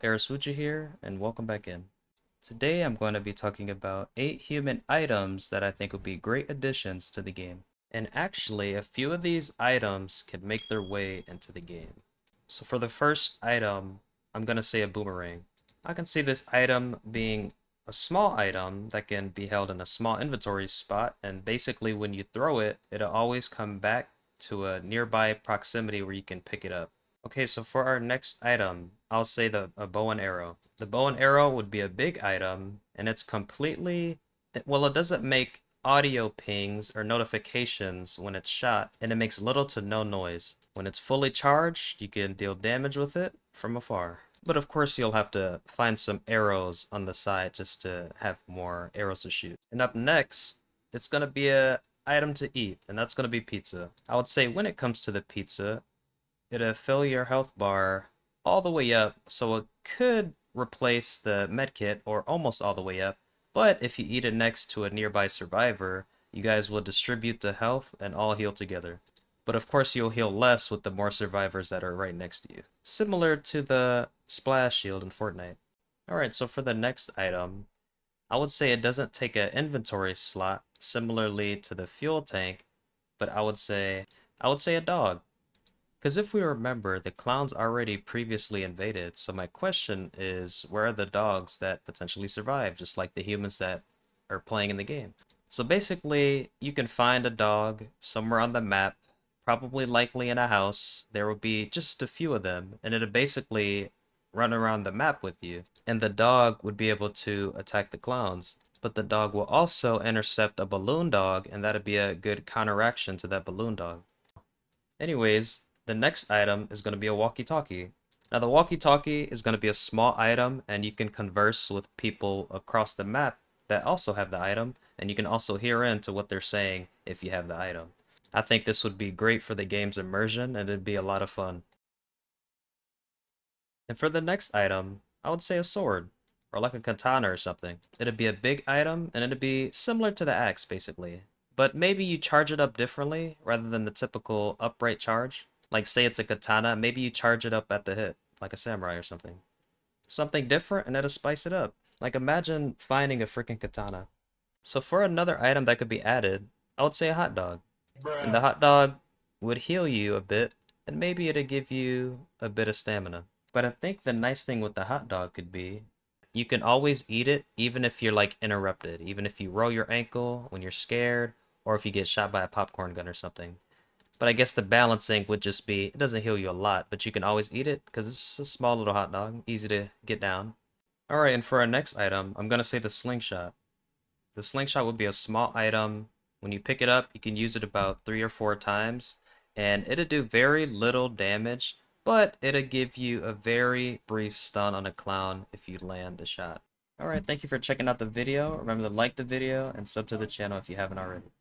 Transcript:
Arasuja here, and welcome back in. Today I'm going to be talking about 8 human items that I think would be great additions to the game. And actually, a few of these items can make their way into the game. So for the first item, I'm going to say a boomerang. I can see this item being a small item that can be held in a small inventory spot, and basically when you throw it, it'll always come back to a nearby proximity where you can pick it up. Okay, so for our next item, I'll say a bow and arrow. The bow and arrow would be a big item, and it's completely, well, it doesn't make audio pings or notifications when it's shot, and it makes little to no noise. When it's fully charged, you can deal damage with it from afar. But of course, you'll have to find some arrows on the side just to have more arrows to shoot. And up next, it's gonna be a item to eat, and that's gonna be pizza. I would say when it comes to the pizza, it'll fill your health bar all the way up, so it could replace the medkit or almost all the way up. But if you eat it next to a nearby survivor, you guys will distribute the health and all heal together. But of course, you'll heal less with the more survivors that are right next to you. Similar to the splash shield in Fortnite. Alright, so for the next item, I would say it doesn't take an inventory slot, similarly to the fuel tank, but I would say a dog. Because if we remember, the clowns already previously invaded, so my question is, where are the dogs that potentially survive, just like the humans that are playing in the game? So basically, you can find a dog somewhere on the map, probably likely in a house. There will be just a few of them, and it'll basically run around the map with you. And the dog would be able to attack the clowns. But the dog will also intercept a balloon dog, and that'd be a good counteraction to that balloon dog. Anyways, the next item is going to be a walkie-talkie. Now, the walkie-talkie is going to be a small item, and you can converse with people across the map that also have the item, and you can also hear into what they're saying if you have the item. I think this would be great for the game's immersion, and it'd be a lot of fun. And for the next item, I would say a sword, or like a katana or something. It'd be a big item, and it'd be similar to the axe, basically. But maybe you charge it up differently, rather than the typical upright charge. Like, say it's a katana, maybe you charge it up at the hip, like a samurai or something. Something different, and it'll spice it up. Like, imagine finding a freaking katana. So for another item that could be added, I would say a hot dog. And the hot dog would heal you a bit, and maybe it'd give you a bit of stamina. But I think the nice thing with the hot dog could be you can always eat it even if you're like interrupted, even if you roll your ankle when you're scared, or if you get shot by a popcorn gun or something. But I guess the balancing would just be it doesn't heal you a lot, but you can always eat it because it's just a small little hot dog, easy to get down. Alright, and for our next item, I'm gonna say the slingshot. The slingshot would be a small item. When you pick it up, you can use it about 3 or 4 times, and it'll do very little damage, but it'll give you a very brief stun on a clown if you land the shot. Alright, thank you for checking out the video. Remember to like the video and sub to the channel if you haven't already.